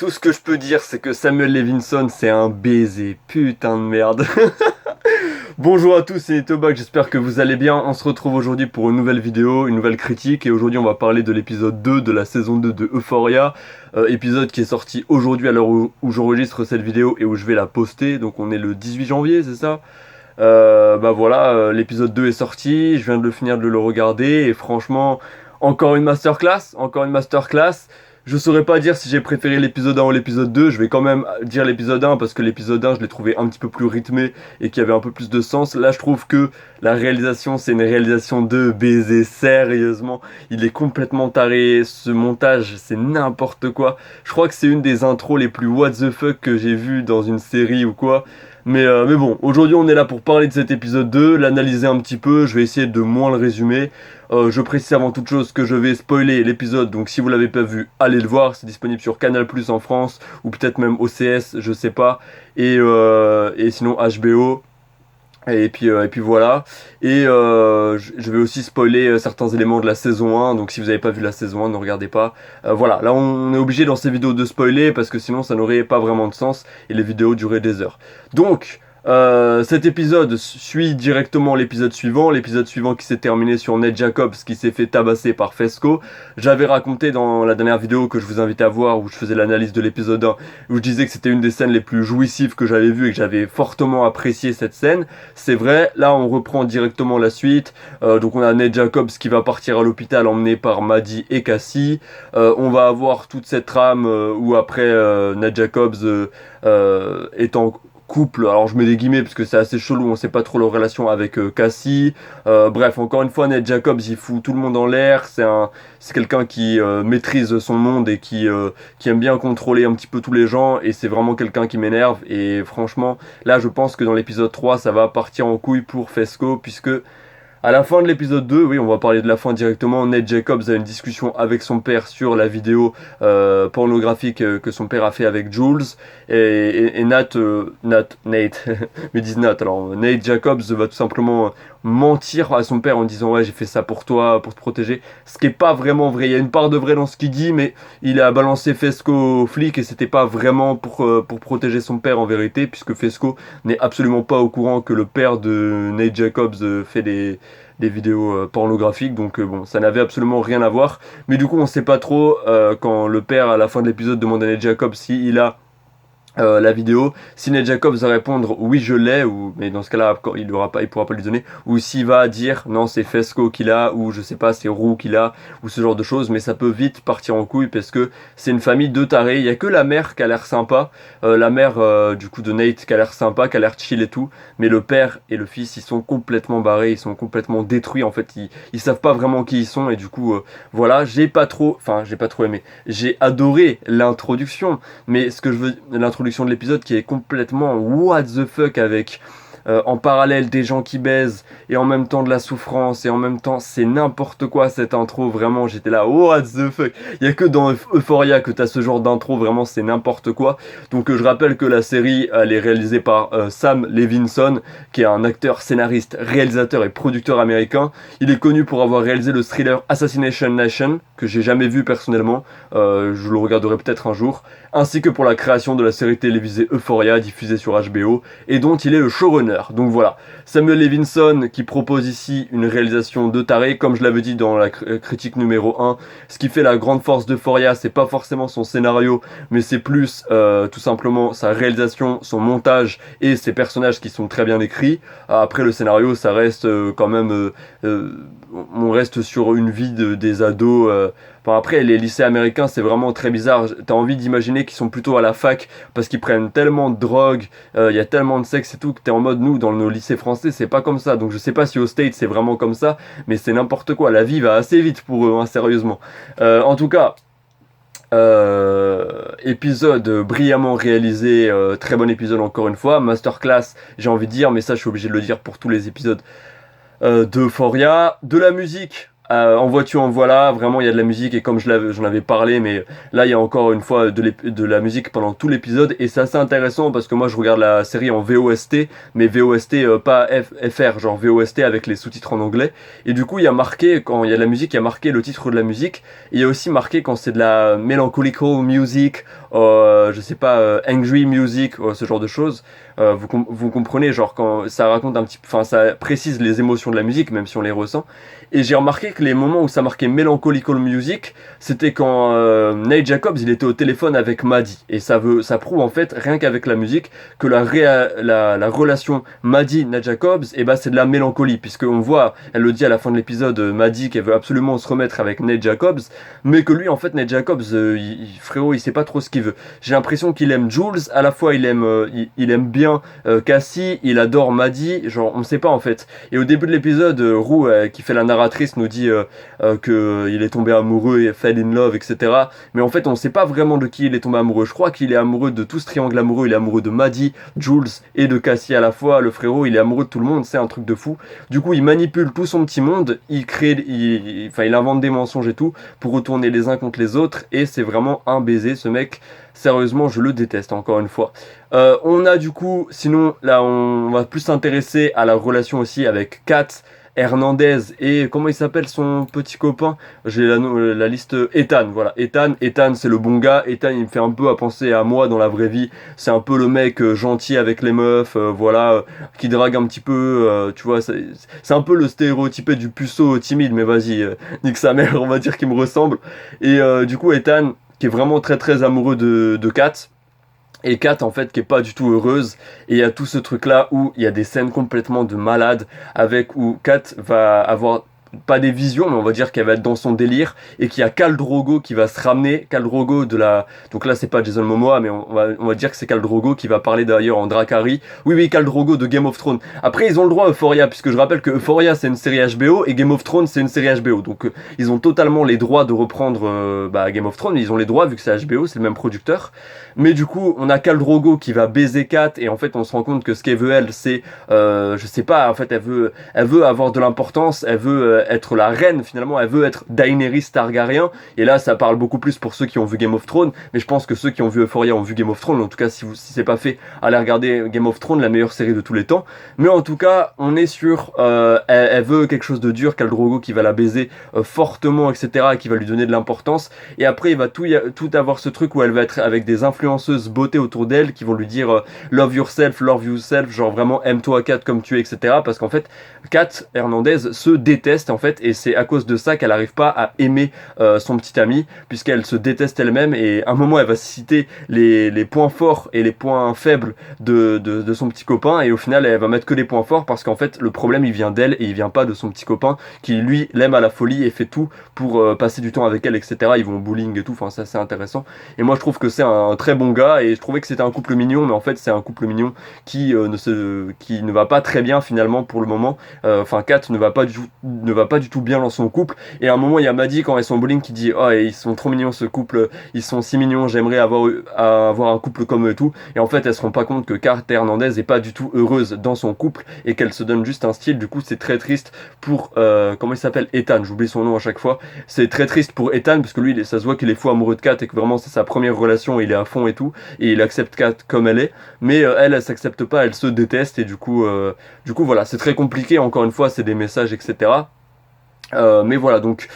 Tout ce que je peux dire, c'est que Samuel Levinson, c'est un baiser. Putain de merde. Bonjour à tous, c'est Tobac, j'espère que vous allez bien. On se retrouve aujourd'hui pour une nouvelle vidéo, une nouvelle critique. Et aujourd'hui, on va parler de l'épisode 2 de la saison 2 de Euphoria. Épisode qui est sorti aujourd'hui à l'heure où j'enregistre cette vidéo et où je vais la poster. Donc on est le 18 janvier, c'est ça? L'épisode 2 est sorti, je viens de le finir de le regarder. Et franchement, encore une masterclass, encore une masterclass. Je saurais pas dire si j'ai préféré l'épisode 1 ou l'épisode 2, je vais quand même dire l'épisode 1 parce que l'épisode 1 je l'ai trouvé un petit peu plus rythmé et qui avait un peu plus de sens. Là je trouve que la réalisation c'est une réalisation de baiser, sérieusement. Il est complètement taré, ce montage c'est n'importe quoi. Je crois que c'est une des intros les plus what the fuck que j'ai vu dans une série ou quoi. Mais bon, aujourd'hui on est là pour parler de cet épisode 2, l'analyser un petit peu, je vais essayer de moins le résumer. Je précise avant toute chose que je vais spoiler l'épisode, donc si vous l'avez pas vu, allez le voir, c'est disponible sur Canal+ en France, ou peut-être même OCS, je sais pas, et sinon HBO. Et puis voilà. Je vais aussi spoiler certains éléments de la saison 1. Donc si vous n'avez pas vu la saison 1, ne regardez pas. Voilà, là on est obligé dans ces vidéos de spoiler parce que sinon ça n'aurait pas vraiment de sens et les vidéos dureraient des heures. Donc cet épisode suit directement l'épisode suivant qui s'est terminé sur Nate Jacobs qui s'est fait tabasser par Fesco. J'avais raconté dans la dernière vidéo que je vous invite à voir où je faisais l'analyse de l'épisode 1, où je disais que c'était une des scènes les plus jouissives que j'avais vues et que j'avais fortement apprécié cette scène. C'est vrai, là on reprend directement la suite. Donc on a Nate Jacobs qui va partir à l'hôpital emmené par Maddie et Cassie. On va avoir toute cette trame où après Nate Jacobs est en couple, alors je mets des guillemets parce que c'est assez chelou, on sait pas trop leur relation avec Cassie. Bref, encore une fois, Nate Jacobs il fout tout le monde en l'air, c'est quelqu'un qui maîtrise son monde et qui aime bien contrôler un petit peu tous les gens, et c'est vraiment quelqu'un qui m'énerve. Et franchement, là je pense que dans l'épisode 3 ça va partir en couille pour Fesco, puisque à la fin de l'épisode 2, oui, on va parler de la fin directement. Nate Jacobs a une discussion avec son père sur la vidéo pornographique que son père a fait avec Jules. Et Nate, mais disent Nate. Alors, Nate Jacobs va tout simplement mentir à son père en disant ouais, j'ai fait ça pour toi, pour te protéger. Ce qui est pas vraiment vrai. Il y a une part de vrai dans ce qu'il dit, mais il a balancé Fesco au flic et c'était pas vraiment pour protéger son père en vérité, puisque Fesco n'est absolument pas au courant que le père de Nate Jacobs fait des vidéos pornographiques, donc bon, ça n'avait absolument rien à voir. Mais du coup, on sait pas trop quand le père à la fin de l'épisode demande à Nate Jacobs s'il a la vidéo, si Nate Jacobs va répondre oui je l'ai, ou mais dans ce cas-là il pourra pas lui donner, ou s'il va dire non c'est Fesco qu'il a, ou je sais pas c'est Roux qu'il a, ou ce genre de choses. Mais ça peut vite partir en couille parce que c'est une famille de tarés. Il y a que la mère qui a l'air sympa, la mère du coup de Nate qui a l'air sympa, qui a l'air chill et tout, mais le père et le fils ils sont complètement barrés, ils sont complètement détruits en fait, ils savent pas vraiment qui ils sont. Et du coup voilà, j'ai pas trop aimé, j'ai adoré l'introduction, mais ce que je veux, l'introduction de l'épisode qui est complètement what the fuck, avec en parallèle des gens qui baisent et en même temps de la souffrance, et en même temps c'est n'importe quoi cette intro. Vraiment j'étais là what the fuck. Il y a que dans Euphoria que t'as ce genre d'intro, vraiment c'est n'importe quoi. Donc je rappelle que la série elle est réalisée par Sam Levinson, qui est un acteur, scénariste, réalisateur et producteur américain. Il est connu pour avoir réalisé le thriller Assassination Nation, que j'ai jamais vu personnellement, je le regarderai peut-être un jour, ainsi que pour la création de la série télévisée Euphoria diffusée sur HBO et dont il est le showrunner. Donc voilà, Samuel Levinson qui propose ici une réalisation de taré, comme je l'avais dit dans la critique numéro 1. Ce qui fait la grande force d'Euphoria, c'est pas forcément son scénario, mais c'est plus tout simplement sa réalisation, son montage et ses personnages qui sont très bien écrits. Après le scénario, ça reste quand même on reste sur une vie des ados. Enfin, après, les lycées américains, c'est vraiment très bizarre. T'as envie d'imaginer qu'ils sont plutôt à la fac parce qu'ils prennent tellement de drogue, il y a tellement de sexe et tout, que t'es en mode, nous, dans nos lycées français, c'est pas comme ça. Donc je sais pas si au States c'est vraiment comme ça, mais c'est n'importe quoi. La vie va assez vite pour eux, hein, sérieusement. En tout cas, épisode brillamment réalisé, très bon épisode encore une fois. Masterclass, j'ai envie de dire, mais ça je suis obligé de le dire pour tous les épisodes d'Euphoria. De la musique En voiture, en voilà, vraiment il y a de la musique et comme j'en avais parlé, mais là il y a encore une fois de la musique pendant tout l'épisode et c'est assez intéressant parce que moi je regarde la série en VOST, mais VOST pas FR, genre VOST avec les sous-titres en anglais. Et du coup il y a marqué, quand il y a de la musique, il y a marqué le titre de la musique. Et il y a aussi marqué quand c'est de la melancholical music, je sais pas, angry music, ce genre de choses. Vous comprenez, genre quand ça raconte un petit, enfin ça précise les émotions de la musique, même si on les ressent. Et j'ai remarqué que les moments où ça marquait melancholical music, c'était quand Nate Jacobs il était au téléphone avec Maddie. Et ça prouve en fait rien qu'avec la musique que la relation Maddie-Nate Jacobs, et bah c'est de la mélancolie, puisque on voit, elle le dit à la fin de l'épisode, Maddie qu'elle veut absolument se remettre avec Nate Jacobs, mais que lui en fait Nate Jacobs, frérot, il sait pas trop ce qu'il veut. J'ai l'impression qu'il aime Jules, à la fois il aime bien Cassie, il adore Maddie, genre on sait pas en fait. Et au début de l'épisode, Roux, qui fait la narratrice, nous dit que il est tombé amoureux et fell in love, etc. Mais en fait, on sait pas vraiment de qui il est tombé amoureux. Je crois qu'il est amoureux de tout ce triangle amoureux. Il est amoureux de Maddie, Jules et de Cassie à la fois. Le frérot, il est amoureux de tout le monde. C'est un truc de fou. Du coup, il manipule tout son petit monde. Il invente des mensonges et tout pour retourner les uns contre les autres. Et c'est vraiment un baiser, ce mec. Sérieusement, je le déteste, encore une fois. On a du coup, sinon, là, on va plus s'intéresser à la relation aussi avec Kat Hernandez et comment il s'appelle son petit copain? J'ai la liste. Ethan, voilà. Ethan c'est le bon gars. Ethan, il me fait un peu à penser à moi dans la vraie vie. C'est un peu le mec gentil avec les meufs, voilà, qui drague un petit peu, tu vois. C'est un peu le stéréotypé du puceau timide, mais vas-y, nique sa mère, on va dire qu'il me ressemble. Et du coup, Ethan, qui est vraiment très très amoureux de Kat. Et Kat en fait qui est pas du tout heureuse et il y a tout ce truc là où il y a des scènes complètement de malade avec où Kat va avoir pas des visions mais on va dire qu'elle va être dans son délire et qu'il y a Khal Drogo qui va se ramener, Khal Drogo de la, donc là c'est pas Jason Momoa mais on va dire que c'est Khal Drogo qui va parler d'ailleurs en Dracari, oui Khal Drogo de Game of Thrones. Après ils ont le droit à Euphoria puisque je rappelle que Euphoria c'est une série HBO et Game of Thrones c'est une série HBO donc ils ont totalement les droits de reprendre Game of Thrones, ils ont les droits vu que c'est HBO, c'est le même producteur. Mais du coup, on a Khal Drogo qui va baiser Kat et en fait, on se rend compte que ce qu'elle veut elle, c'est, je sais pas, en fait, elle veut avoir de l'importance, elle veut être la reine finalement, elle veut être Daenerys Targaryen. Et là, ça parle beaucoup plus pour ceux qui ont vu Game of Thrones, mais je pense que ceux qui ont vu Euphoria ont vu Game of Thrones. En tout cas, si c'est pas fait, allez regarder Game of Thrones, la meilleure série de tous les temps. Mais en tout cas, on est sur, elle veut quelque chose de dur, Khal Drogo qui va la baiser fortement, etc., et qui va lui donner de l'importance. Et après, il va tout avoir ce truc où elle va être avec des influenceuses beauté autour d'elle qui vont lui dire love yourself, genre vraiment aime-toi Kat comme tu es, etc. Parce qu'en fait, Kat Hernandez se déteste en fait, et c'est à cause de ça qu'elle n'arrive pas à aimer son petit ami, puisqu'elle se déteste elle-même, et à un moment elle va citer les points forts et les points faibles de son petit copain, et au final elle va mettre que les points forts parce qu'en fait le problème il vient d'elle et il vient pas de son petit copain qui lui l'aime à la folie et fait tout pour passer du temps avec elle, etc. Ils vont au bowling et tout, enfin ça c'est intéressant. Et moi je trouve que c'est un très bon gars et je trouvais que c'était un couple mignon, mais en fait c'est un couple mignon qui ne va pas très bien finalement pour le moment. Enfin Kat ne va pas du tout bien dans son couple, et à un moment il y a Maddie quand elles sont au bowling qui dit oh ils sont trop mignons ce couple, ils sont si mignons, j'aimerais avoir un couple comme eux et tout, et en fait elles se rendent pas compte que Kat Hernandez est pas du tout heureuse dans son couple et qu'elle se donne juste un style. Du coup c'est très triste pour comment il s'appelle, Ethan, j'oublie son nom à chaque fois. C'est très triste pour Ethan parce que lui ça se voit qu'il est fou amoureux de Kat et que vraiment c'est sa première relation, il est à fond et tout, et il accepte Kat comme elle est, mais elle s'accepte pas, elle se déteste, et du coup voilà, c'est très compliqué, encore une fois c'est des messages, etc. Mais voilà, donc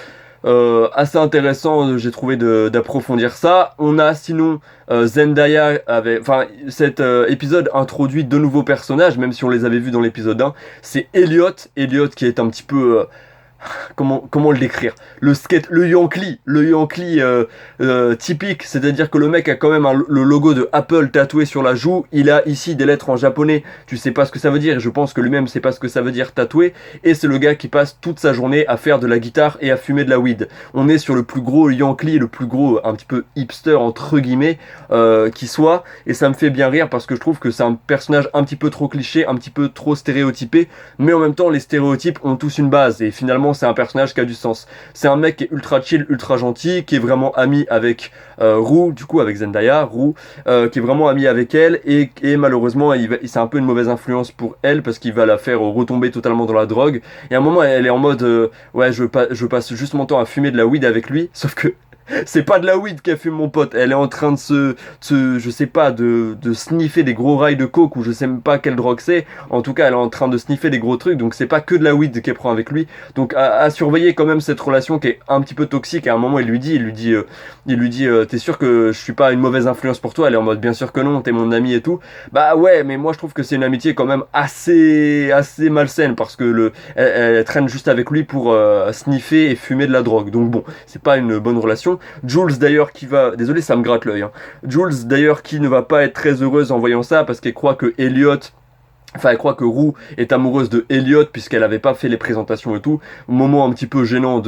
assez intéressant, j'ai trouvé d'approfondir ça. On a sinon Zendaya avec, enfin cet épisode introduit de nouveaux personnages, même si on les avait vus dans l'épisode 1. C'est Elliot qui est un petit peu comment le décrire, le Yankee typique, c'est-à-dire que le mec a quand même le logo de Apple tatoué sur la joue, il a ici des lettres en japonais, tu sais pas ce que ça veut dire, je pense que lui-même sait pas ce que ça veut dire tatoué, et c'est le gars qui passe toute sa journée à faire de la guitare et à fumer de la weed. On est sur le plus gros Yankee, le plus gros un petit peu hipster entre guillemets qui soit, et ça me fait bien rire parce que je trouve que c'est un personnage un petit peu trop cliché, un petit peu trop stéréotypé, mais en même temps les stéréotypes ont tous une base, et finalement c'est un personnage qui a du sens. C'est un mec qui est ultra chill, ultra gentil, qui est vraiment ami avec Rue, du coup avec Zendaya, Rue, qui est vraiment ami avec elle, et malheureusement c'est un peu une mauvaise influence pour elle, parce qu'il va la faire retomber totalement dans la drogue. Et à un moment elle est en mode ouais, je passe juste mon temps à fumer de la weed avec lui, sauf que c'est pas de la weed qu'elle fume, mon pote. Elle est en train de je sais pas, de sniffer des gros rails de coke, ou je sais même pas quelle drogue c'est. En tout cas, elle est en train de sniffer des gros trucs, donc c'est pas que de la weed qu'elle prend avec lui. Donc à surveiller quand même cette relation qui est un petit peu toxique. À un moment, il lui dit, t'es sûr que je suis pas une mauvaise influence pour toi? Elle est en mode, bien sûr que non, t'es mon ami et tout. Bah ouais, mais moi je trouve que c'est une amitié quand même assez malsaine, parce que elle traîne juste avec lui pour sniffer et fumer de la drogue. Donc bon, c'est pas une bonne relation. Jules d'ailleurs qui va... Désolé, ça me gratte l'œil. Hein. Jules d'ailleurs qui ne va pas être très heureuse en voyant ça, parce qu'elle croit que Elliot... Enfin, elle croit que Rue est amoureuse de Elliot, puisqu'elle avait pas fait les présentations et tout. Moment un petit peu gênant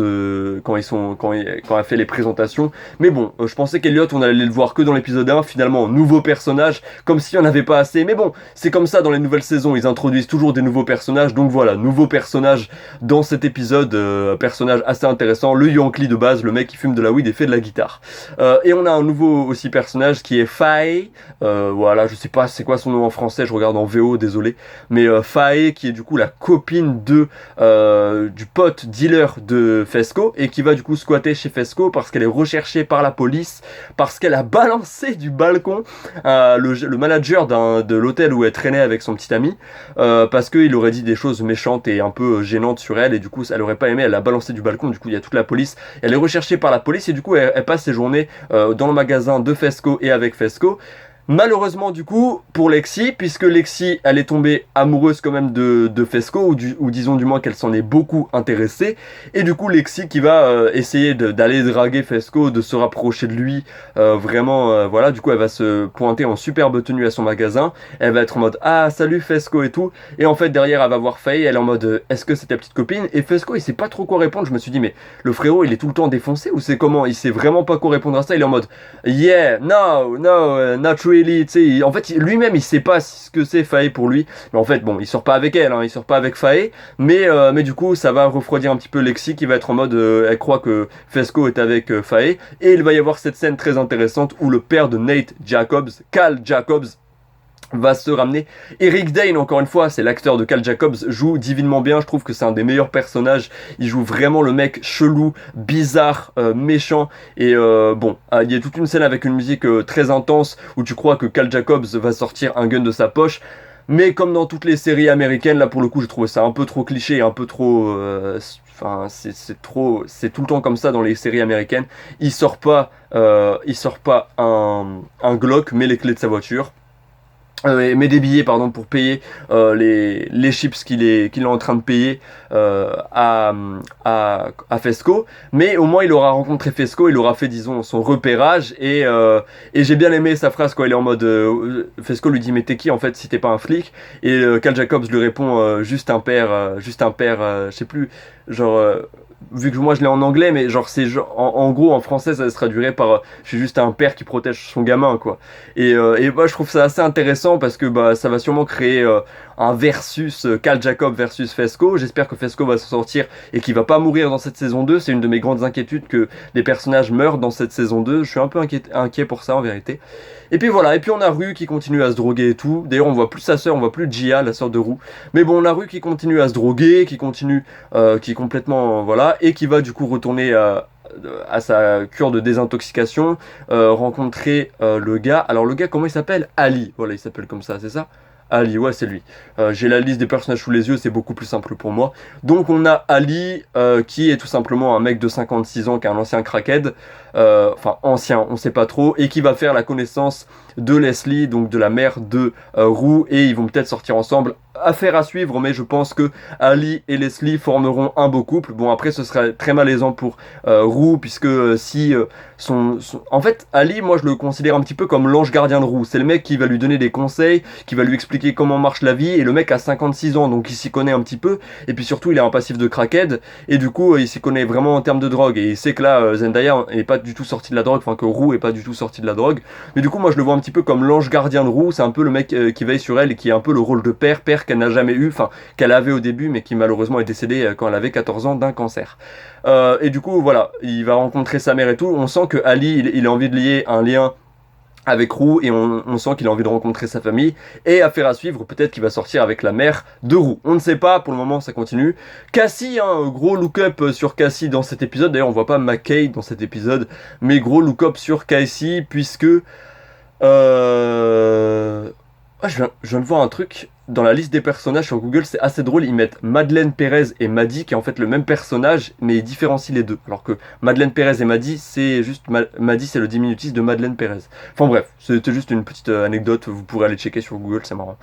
quand elle fait les présentations. Mais bon, je pensais qu'Elliot, on allait le voir que dans l'épisode 1. Finalement, nouveau personnage, comme si on n'avait pas assez. Mais bon, c'est comme ça dans les nouvelles saisons. Ils introduisent toujours des nouveaux personnages. Donc voilà, nouveau personnage dans cet épisode. Personnage assez intéressant. Le Yankee de base, le mec qui fume de la weed et fait de la guitare. Et on a un nouveau aussi personnage qui est Faye. Voilà, je sais pas c'est quoi son nom en français. Je regarde en VO, désolé. Mais Faye qui est du coup la copine du pote dealer de Fesco, et qui va du coup squatter chez Fesco parce qu'elle est recherchée par la police, parce qu'elle a balancé du balcon le manager de l'hôtel où elle traînait avec son petit ami, parce qu'il aurait dit des choses méchantes et un peu gênantes sur elle, et du coup elle aurait pas aimé, elle a balancé du balcon. Du coup il y a toute la police, elle est recherchée par la police, et du coup elle passe ses journées dans le magasin de Fesco et avec Fesco. Malheureusement du coup pour Lexi, puisque Lexi elle est tombée amoureuse quand même de Fesco, ou disons du moins qu'elle s'en est beaucoup intéressée, et du coup Lexi qui va essayer d'aller draguer Fesco, de se rapprocher de lui, vraiment voilà, du coup elle va se pointer en superbe tenue à son magasin, elle va être en mode ah salut Fesco et tout, et en fait derrière elle va voir Faye, elle est en mode est-ce que c'est ta petite copine? Et Fesco il sait pas trop quoi répondre. Je me suis dit mais le frérot il est tout le temps défoncé, ou c'est comment? Il sait vraiment pas quoi répondre à ça. Il est en mode yeah no not really. En fait, lui-même, il sait pas ce que c'est Faye pour lui. Mais en fait, bon, il sort pas avec elle, hein, il sort pas avec Faye. Mais du coup, ça va refroidir un petit peu Lexi, qui va être en mode, elle croit que Fesco est avec Faye. Et il va y avoir cette scène très intéressante où le père de Nate Jacobs, Cal Jacobs, va se ramener. Eric Dane, encore une fois, c'est l'acteur de Cal Jacobs, joue divinement bien. Je trouve que c'est un des meilleurs personnages. Il joue vraiment le mec chelou, bizarre, méchant. Et bon, il y a toute une scène avec une musique très intense où tu crois que Cal Jacobs va sortir un gun de sa poche. Mais comme dans toutes les séries américaines, là pour le coup, j'ai trouvé ça un peu trop cliché, un peu trop... Enfin, c'est tout le temps comme ça dans les séries américaines. Il sort pas un Glock, mais les clés de sa voiture. Mais des billets pardon pour payer les chips qu'il est en train de payer à Fesco. Mais au moins il aura rencontré Fesco, il aura fait disons son repérage, et j'ai bien aimé sa phrase quand il est en mode Fesco lui dit mais t'es qui en fait si t'es pas un flic, et Cal Jacobs lui répond juste un père, je sais plus, genre vu que moi je l'ai en anglais, mais genre c'est en gros en français ça se traduirait par je suis juste un père qui protège son gamin quoi. Et moi je trouve ça assez intéressant, parce que bah ça va sûrement créer un versus Cal Jacob versus Fesco. J'espère que Fesco va s'en sortir et qu'il va pas mourir dans cette saison 2. C'est une de mes grandes inquiétudes, que des personnages meurent dans cette saison 2. Je suis un peu inquiet pour ça en vérité. Et puis voilà, et puis on a Rue qui continue à se droguer et tout. D'ailleurs on voit plus sa sœur, on voit plus Gia, la sœur de Rue. Mais bon, on a Rue qui continue à se droguer, qui est complètement voilà, et qui va du coup retourner à sa cure de désintoxication, rencontrer le gars. Alors le gars, comment il s'appelle? Ali, voilà, il s'appelle comme ça, c'est ça? Ali, ouais, c'est lui. J'ai la liste des personnages sous les yeux, c'est beaucoup plus simple pour moi. Donc on a Ali, qui est tout simplement un mec de 56 ans, qui est un ancien crackhead, enfin ancien, on sait pas trop, et qui va faire la connaissance de Leslie, donc de la mère de Rue, et ils vont peut-être sortir ensemble. Affaire à suivre, mais je pense que Ali et Leslie formeront un beau couple. Bon, après ce serait très malaisant pour Rue, puisque si en fait Ali, moi je le considère un petit peu comme l'ange gardien de Rue. C'est le mec qui va lui donner des conseils, qui va lui expliquer comment marche la vie, et le mec a 56 ans, donc il s'y connaît un petit peu, et puis surtout il a un passif de crackhead, et du coup il s'y connaît vraiment en termes de drogue, et il sait que là Zendaya est pas pas du tout sorti de la drogue, enfin que Roux est pas du tout sorti de la drogue. Mais du coup, moi je le vois un petit peu comme l'ange gardien de Roux, c'est un peu le mec qui veille sur elle et qui a un peu le rôle de père qu'elle n'a jamais eu, enfin qu'elle avait au début, mais qui malheureusement est décédé quand elle avait 14 ans d'un cancer. Et du coup, voilà, il va rencontrer sa mère et tout. On sent que Ali, il a envie de lier un lien avec Roux et on sent qu'il a envie de rencontrer sa famille et affaire à suivre, peut-être qu'il va sortir avec la mère de Roux, on ne sait pas, pour le moment ça continue. Cassie, gros look-up sur Cassie dans cet épisode, d'ailleurs on voit pas McKay dans cet épisode, mais gros look-up sur Cassie puisque je viens de voir un truc dans la liste des personnages sur Google, c'est assez drôle, ils mettent Madeleine Pérez et Maddy qui est en fait le même personnage mais ils différencient les deux. Alors que Madeleine Pérez et Maddy c'est juste Maddy c'est le diminutif de Madeleine Pérez. Enfin bref, c'était juste une petite anecdote, vous pourrez aller checker sur Google, c'est marrant.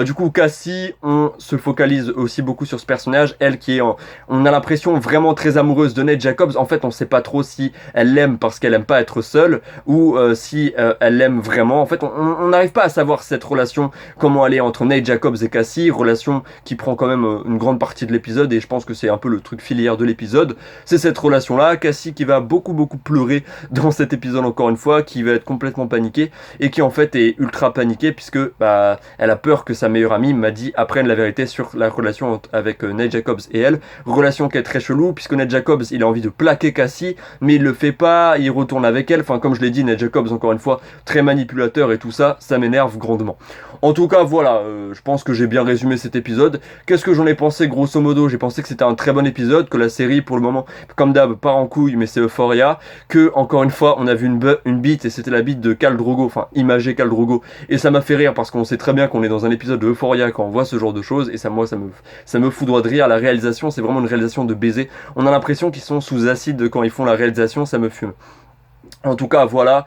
Du coup, Cassie, on se focalise aussi beaucoup sur ce personnage. Elle qui est, on a l'impression vraiment très amoureuse de Nate Jacobs. En fait, on sait pas trop si elle l'aime parce qu'elle aime pas être seule ou si elle l'aime vraiment. En fait, on n'arrive pas à savoir cette relation, comment elle est entre Nate Jacobs et Cassie. Relation qui prend quand même une grande partie de l'épisode et je pense que c'est un peu le truc filière de l'épisode. C'est cette relation-là. Cassie qui va beaucoup pleurer dans cet épisode encore une fois, qui va être complètement paniquée et qui en fait est ultra paniquée puisque bah elle a peur que sa meilleure amie Maddy apprenne la vérité sur la relation avec Nate Jacobs et elle. Relation qui est très chelou puisque Nate Jacobs il a envie de plaquer Cassie mais il le fait pas, il retourne avec elle. Enfin comme je l'ai dit, Nate Jacobs encore une fois très manipulateur et tout ça, ça m'énerve grandement. En tout cas voilà, je pense que j'ai bien résumé cet épisode. Qu'est-ce que j'en ai pensé grosso modo? J'ai pensé que c'était un très bon épisode, que la série pour le moment comme d'hab part en couille mais c'est Euphoria, que encore une fois on a vu une bite et c'était la bite de Khal Drogo, enfin imagé Khal Drogo et ça m'a fait rire parce qu'on sait très bien qu'on est dans un épisode de Euphoria quand on voit ce genre de choses et ça me foudroie de rire. La réalisation c'est vraiment une réalisation de baiser, on a l'impression qu'ils sont sous acide quand ils font la réalisation, ça me fume. En tout cas voilà,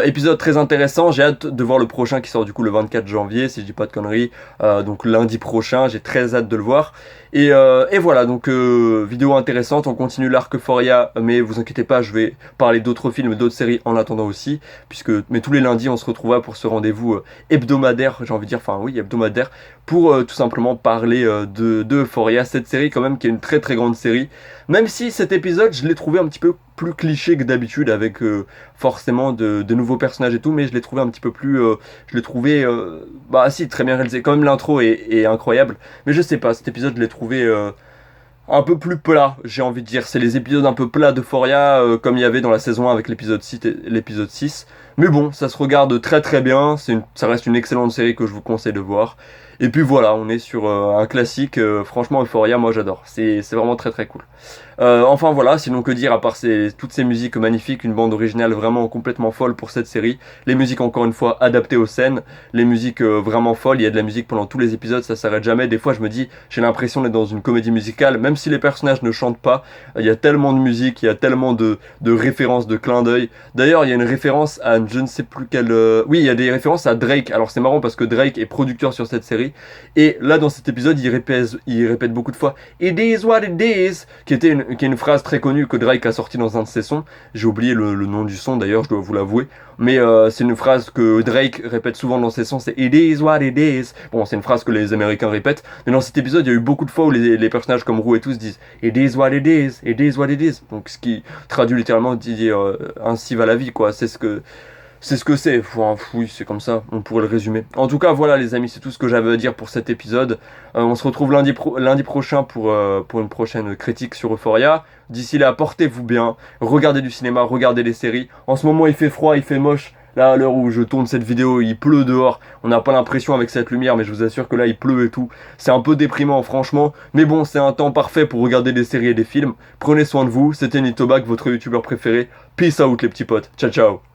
épisode très intéressant, j'ai hâte de voir le prochain qui sort du coup le 24 janvier si je dis pas de conneries, donc lundi prochain, j'ai très hâte de le voir. Et voilà, donc vidéo intéressante, on continue l'arc Euphoria, mais vous inquiétez pas, je vais parler d'autres films, d'autres séries en attendant aussi, mais tous les lundis on se retrouvera pour ce rendez-vous hebdomadaire, j'ai envie de dire, enfin oui hebdomadaire, pour tout simplement parler de Euphoria, cette série quand même qui est une très très grande série, même si cet épisode je l'ai trouvé un petit peu plus cliché que d'habitude avec forcément de nouveaux personnages et tout, mais je l'ai trouvé un petit peu plus, je l'ai trouvé, bah si très bien réalisé, quand même l'intro est incroyable, mais je sais pas, cet épisode je l'ai trouvé un peu plus plat, j'ai envie de dire. C'est les épisodes un peu plats d'Euphoria, comme il y avait dans la saison 1 avec l'épisode 6. Mais bon, ça se regarde très très bien, ça reste une excellente série que je vous conseille de voir. Et puis voilà, on est sur un classique, franchement Euphoria, moi j'adore, c'est vraiment très très cool. Enfin voilà, sinon que dire à part toutes ces musiques magnifiques, une bande originale vraiment complètement folle pour cette série, les musiques encore une fois adaptées aux scènes, les musiques vraiment folles, il y a de la musique pendant tous les épisodes, ça s'arrête jamais, des fois je me dis, j'ai l'impression d'être dans une comédie musicale, même si les personnages ne chantent pas, il y a tellement de musique, il y a tellement de références, de clins d'œil. D'ailleurs il y a une référence à je ne sais plus quelle... Oui, il y a des références à Drake, alors c'est marrant parce que Drake est producteur sur cette série, et là dans cet épisode il répète beaucoup de fois « It is what it is », qui est une phrase très connue que Drake a sortie dans un de ses sons. J'ai oublié le nom du son d'ailleurs, je dois vous l'avouer. Mais c'est une phrase que Drake répète souvent dans ses sons, c'est It is what it is. Bon, c'est une phrase que les Américains répètent. Mais dans cet épisode, il y a eu beaucoup de fois où les personnages comme Roux et tous disent It is what it is, it is what it is. Donc ce qui traduit littéralement dit ainsi va la vie, quoi. C'est ce que c'est. Enfin, oui, c'est comme ça, on pourrait le résumer. En tout cas, voilà les amis, c'est tout ce que j'avais à dire pour cet épisode. On se retrouve lundi prochain pour une prochaine critique sur Euphoria. D'ici là, portez-vous bien, regardez du cinéma, regardez des séries. En ce moment, il fait froid, il fait moche. Là, à l'heure où je tourne cette vidéo, il pleut dehors. On n'a pas l'impression avec cette lumière, mais je vous assure que là, il pleut et tout. C'est un peu déprimant, franchement. Mais bon, c'est un temps parfait pour regarder des séries et des films. Prenez soin de vous. C'était Nitobac, votre youtubeur préféré. Peace out, les petits potes. Ciao, ciao.